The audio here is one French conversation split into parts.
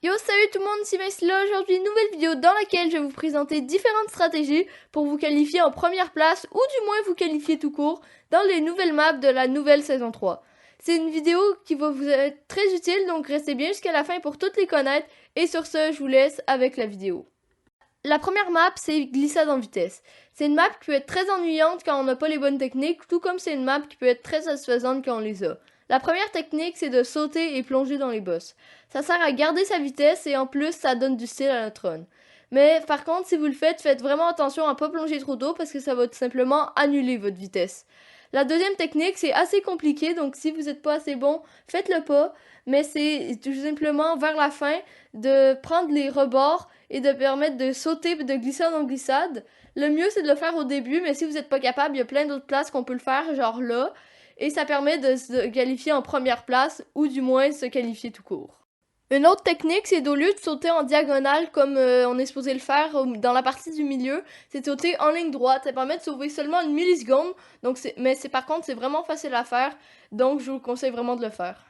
Yo, salut tout le monde, c'est Maïsla. Aujourd'hui, une nouvelle vidéo dans laquelle je vais vous présenter différentes stratégies pour vous qualifier en première place ou du moins vous qualifier tout court dans les nouvelles maps de la nouvelle saison 3. C'est une vidéo qui va vous être très utile, donc restez bien jusqu'à la fin pour toutes les connaître. Et sur ce, je vous laisse avec la vidéo. La première map, c'est glissade en vitesse. C'est une map qui peut être très ennuyante quand on n'a pas les bonnes techniques, tout comme c'est une map qui peut être très satisfaisante quand on les a. La première technique, c'est de sauter et plonger dans les bosses. Ça sert à garder sa vitesse et en plus, ça donne du style à notre run. Mais par contre, si vous le faites, faites vraiment attention à ne pas plonger trop tôt parce que ça va tout simplement annuler votre vitesse. La deuxième technique, c'est assez compliqué, donc si vous n'êtes pas assez bon, faites-le pas. Mais c'est tout simplement vers la fin de prendre les rebords et de permettre de sauter et de glisser en glissade. Le mieux, c'est de le faire au début, mais si vous n'êtes pas capable, il y a plein d'autres places qu'on peut le faire, genre là. Et ça permet de se qualifier en première place, ou du moins se qualifier tout court. Une autre technique, c'est d'au lieu de sauter en diagonale comme on est supposé le faire dans la partie du milieu, c'est de sauter en ligne droite. Ça permet de sauver seulement une milliseconde, donc par contre c'est vraiment facile à faire, donc je vous conseille vraiment de le faire.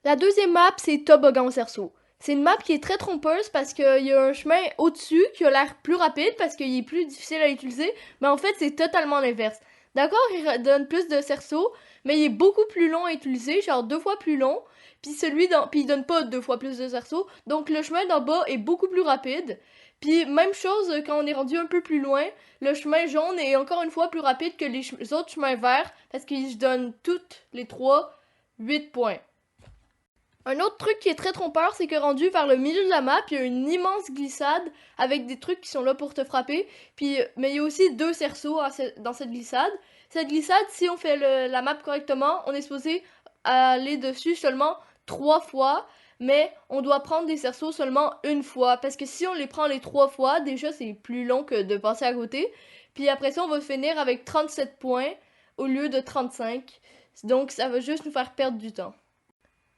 La deuxième map, c'est toboggan au cerceau. C'est une map qui est très trompeuse parce qu'il y a un chemin au-dessus qui a l'air plus rapide parce qu'il est plus difficile à utiliser, mais en fait c'est totalement l'inverse. D'accord, il donne plus de cerceaux, mais il est beaucoup plus long à utiliser, genre 2 fois plus long. Puis puis il donne pas 2 fois plus de cerceaux, donc le chemin d'en bas est beaucoup plus rapide. Puis même chose quand on est rendu un peu plus loin, le chemin jaune est encore une fois plus rapide que les autres chemins verts parce qu'ils donnent toutes les 3 8 points. Un autre truc qui est très trompeur, c'est que rendu vers le milieu de la map, il y a une immense glissade avec des trucs qui sont là pour te frapper. Mais il y a aussi 2 cerceaux dans cette glissade. Cette glissade, si on fait la map correctement, on est supposé aller dessus seulement 3 fois. Mais on doit prendre des cerceaux seulement une fois. Parce que si on les prend les 3 fois, déjà c'est plus long que de passer à côté. Puis après ça, on va finir avec 37 points au lieu de 35. Donc ça va juste nous faire perdre du temps.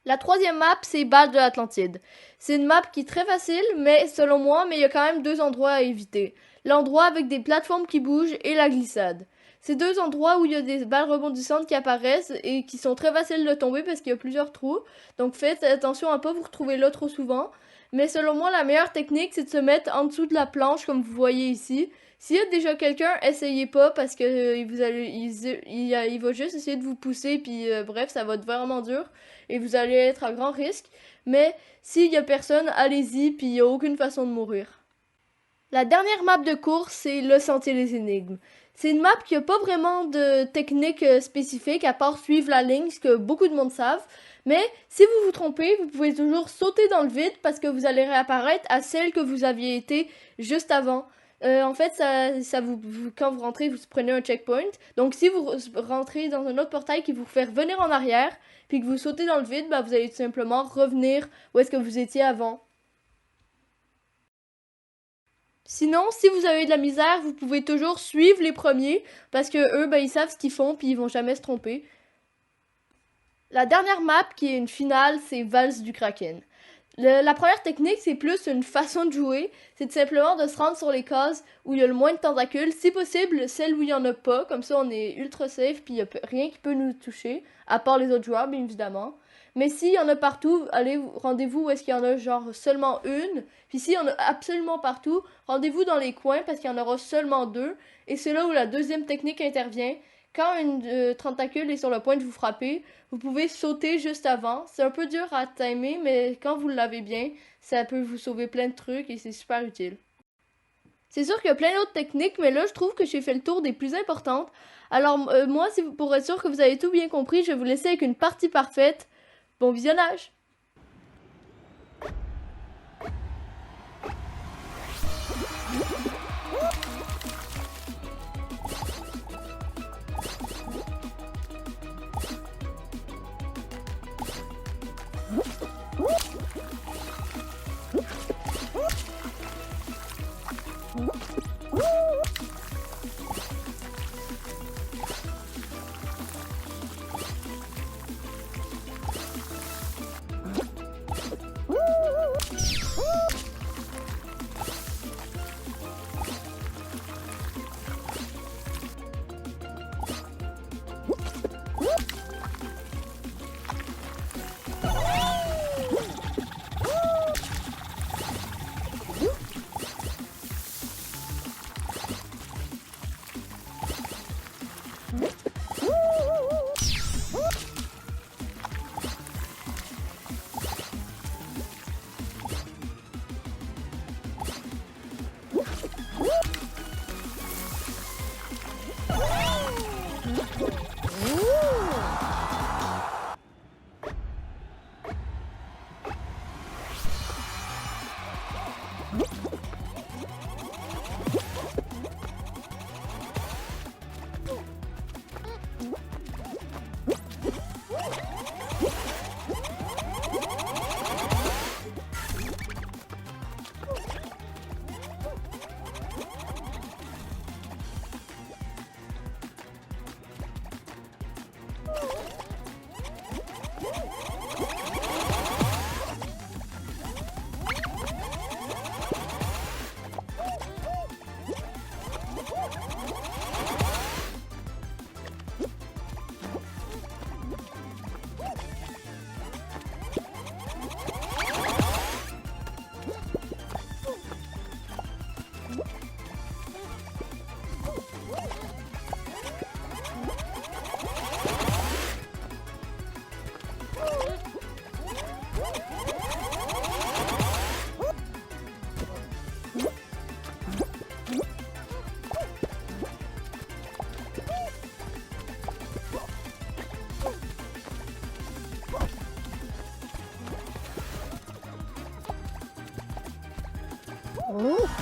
La troisième map, c'est Balle de l'Atlantide. C'est une map qui est très facile, mais selon moi, il y a quand même 2 endroits à éviter. L'endroit avec des plateformes qui bougent et la glissade. C'est 2 endroits où il y a des balles rebondissantes qui apparaissent et qui sont très faciles de tomber parce qu'il y a plusieurs trous. Donc faites attention à ne pas vous retrouver là trop souvent. Mais selon moi, la meilleure technique, c'est de se mettre en dessous de la planche comme vous voyez ici. S'il y a déjà quelqu'un, essayez pas parce que il va juste essayer de vous pousser puis bref, ça va être vraiment dur et vous allez être à grand risque. Mais s'il y a personne, allez-y puis il y a aucune façon de mourir. La dernière map de course, c'est le Sentier des Énigmes. C'est une map qui a pas vraiment de technique spécifique à part suivre la ligne, ce que beaucoup de monde savent. Mais si vous vous trompez, vous pouvez toujours sauter dans le vide parce que vous allez réapparaître à celle que vous aviez été juste avant. En fait, quand vous rentrez, vous prenez un checkpoint. Donc, si vous rentrez dans un autre portail qui vous fait revenir en arrière, puis que vous sautez dans le vide, bah, vous allez tout simplement revenir où est-ce que vous étiez avant. Sinon, si vous avez de la misère, vous pouvez toujours suivre les premiers, parce que eux, ben, ils savent ce qu'ils font, puis ils vont jamais se tromper. La dernière map, qui est une finale, c'est Valse du Kraken. La première technique, c'est plus une façon de jouer. C'est simplement de se rendre sur les cases où il y a le moins de tentacules. Si possible, celles où il n'y en a pas. Comme ça, on est ultra safe puis il n'y a rien qui peut nous toucher. À part les autres joueurs, bien évidemment. Mais s'il y en a partout, rendez-vous où est-ce qu'il y en a genre seulement une. Puis s'il y en a absolument partout, rendez-vous dans les coins parce qu'il y en aura seulement 2. Et c'est là où la deuxième technique intervient. Quand une tentacule est sur le point de vous frapper, vous pouvez sauter juste avant. C'est un peu dur à timer, mais quand vous l'avez bien, ça peut vous sauver plein de trucs et c'est super utile. C'est sûr qu'il y a plein d'autres techniques, mais là, je trouve que j'ai fait le tour des plus importantes. Alors, moi, pour être sûr que vous avez tout bien compris, je vais vous laisser avec une partie parfaite. Bon visionnage! you